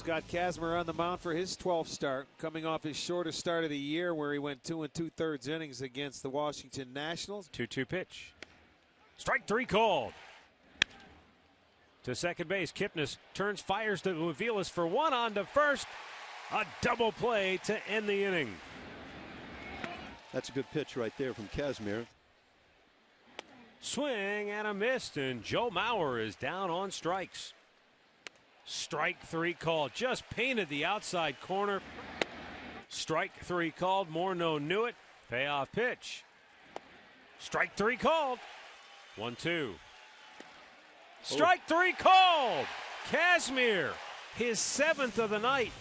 Scott Kazmir on the mound for his 12th start, coming off his shortest start of the year where he went 2 2/3 innings against the Washington Nationals. 2-2 pitch. Strike 3 called. To second base, Kipnis turns, fires to Aviles for 1 on to first. A double play to end the inning. That's a good pitch right there from Kazmir. Swing and a miss, and Joe Mauer is down on strikes. Strike 3 called. Just painted the outside corner. Strike 3 called. Morneau knew it. Payoff pitch. Strike 3 called. 1-2. Strike 3 called. Kazmir, his 7th of the night.